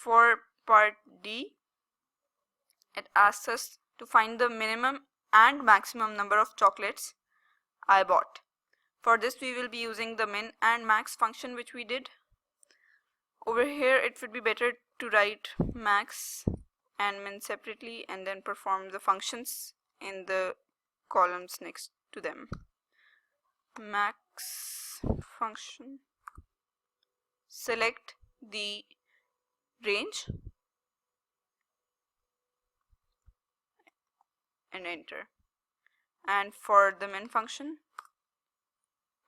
For part D, it asks us to find the minimum and maximum number of chocolates I bought. For this we will be using the min and max function which we did. Over here it would be better to write max and min separately and then perform the functions in the columns next to them. Max function, select the range and enter. And for the min function,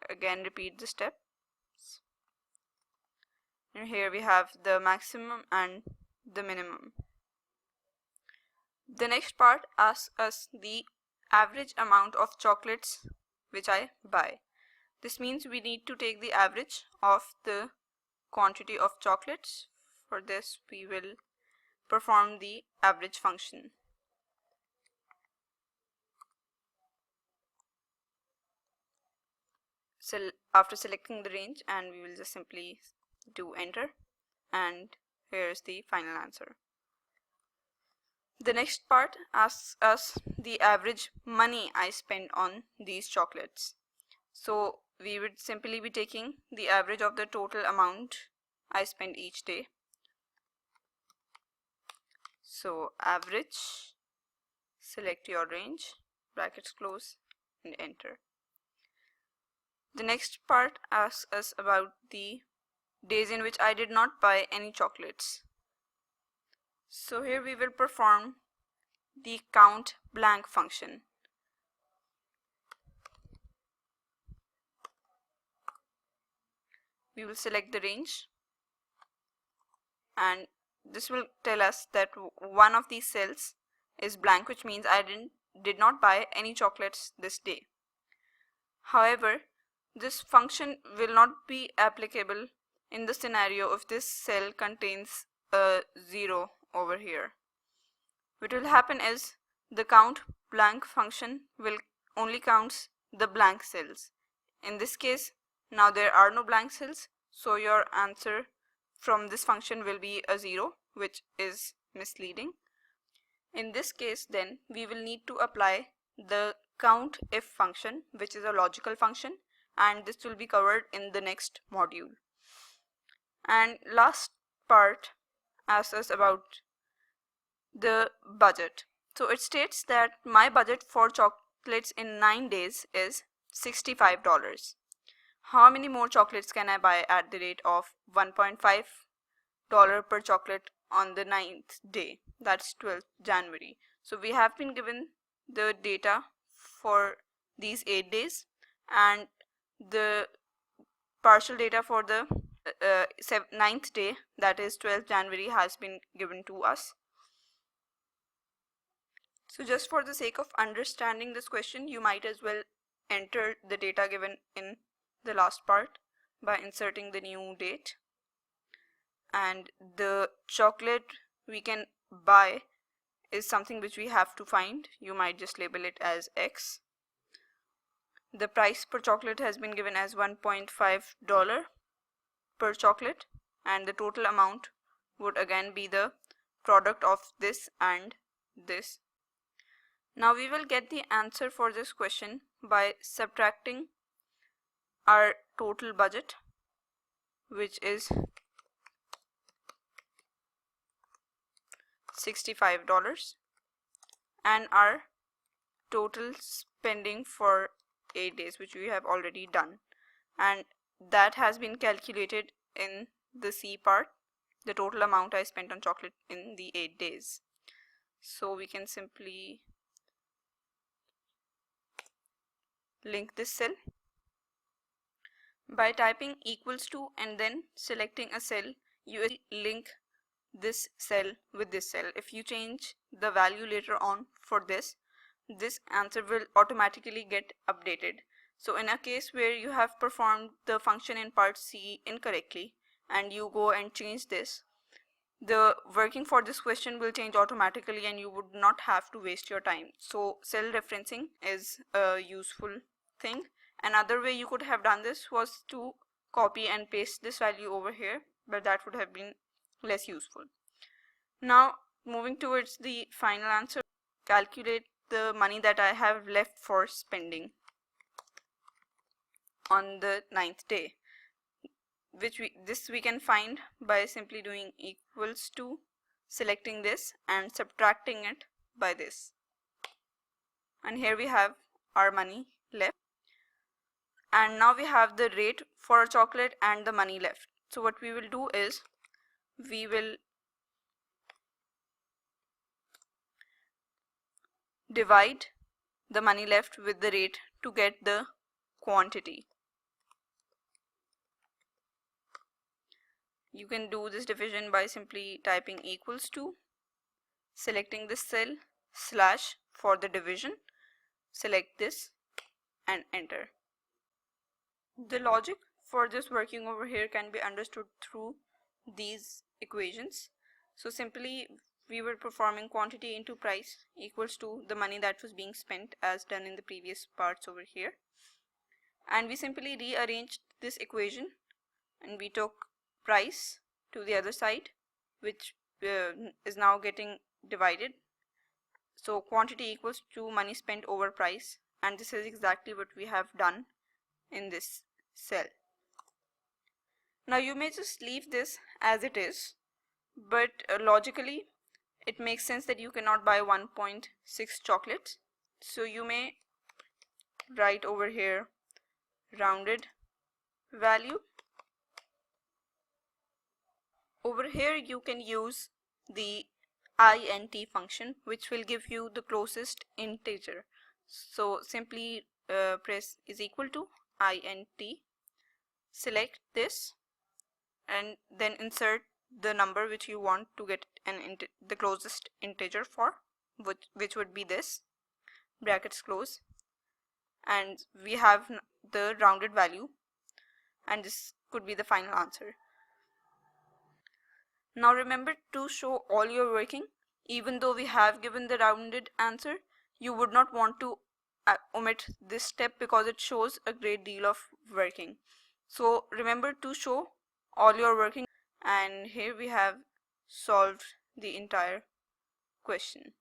again repeat the steps. And here we have the maximum and the minimum. The next part asks us the average amount of chocolates which I buy. This means we need to take the average of the quantity of chocolates. For this we will perform the average function. So after selecting the range, and we will just simply do enter, and here is the final answer. The next part asks us the average money I spend on these chocolates. So we would simply be taking the average of the total amount I spend each day. So average, select your range, brackets close, and enter. The next part asks us about the days in which I did not buy any chocolates. So here we will perform the count blank function. We will select the range, and this will tell us that one of these cells is blank, which means I did not buy any chocolates this day. However, this function will not be applicable in the scenario if this cell contains a 0 over here. What will happen is the count blank function will only counts the blank cells. In this case, now there are no blank cells, so your answer from this function will be a 0, which is misleading. In this case, then we will need to apply the count if function, which is a logical function, and this will be covered in the next module. And last part asks us about the budget. So it states that my budget for chocolates in 9 days is $65. How many more chocolates can I buy at the rate of $1.5 per chocolate on the 9th day? That's 12th January. So we have been given the data for these 8 days, and the partial data for the 9th day, that is 12th January, has been given to us. So just for the sake of understanding this question, you might as well enter the data given in the last part by inserting the new date. And the chocolate we can buy is something which we have to find. You might just label it as X. The price per chocolate has been given as $1.5 per chocolate, and the total amount would again be the product of this and this. Now we will get the answer for this question by subtracting our total budget, which is $65, and our total spending for 8 days, which we have already done, and that has been calculated in the C part, the total amount I spent on chocolate in the 8 days. So we can simply link this cell by typing equals to and then selecting a cell. You link this cell with this cell. If you change the value later on for this answer will automatically get updated. So in a case where you have performed the function in part C incorrectly and you go and change this, the working for this question will change automatically and you would not have to waste your time. So cell referencing is a useful thing. Another way you could have done this was to copy and paste this value over here, but that would have been less useful. Now moving towards the final answer, calculate the money that I have left for spending on the 9th day, which we can find by simply doing equals to, selecting this and subtracting it by this, and here we have our money left. And now we have the rate for a chocolate and the money left. So what we will do is we will divide the money left with the rate to get the quantity. You can do this division by simply typing equals to, selecting this cell, slash for the division, select this and enter. The logic for this working over here can be understood through these equations. So simply we were performing quantity into price equals to the money that was being spent as done in the previous parts over here. And we simply rearranged this equation and we took price to the other side, which is now getting divided. So quantity equals to money spent over price, and this is exactly what we have done in this cell. Now you may just leave this as it is, but logically it makes sense that you cannot buy 1.6 chocolates. So you may write over here rounded value. Over here you can use the int function, which will give you the closest integer. So simply press is equal to int, select this and then insert the number which you want to get the closest integer for, which would be this, brackets close, and we have the rounded value, and this could be the final answer. Now remember to show all your working. Even though we have given the rounded answer, you would not want to omit this step because it shows a great deal of working. So remember to show all your working, and here we have solved the entire question.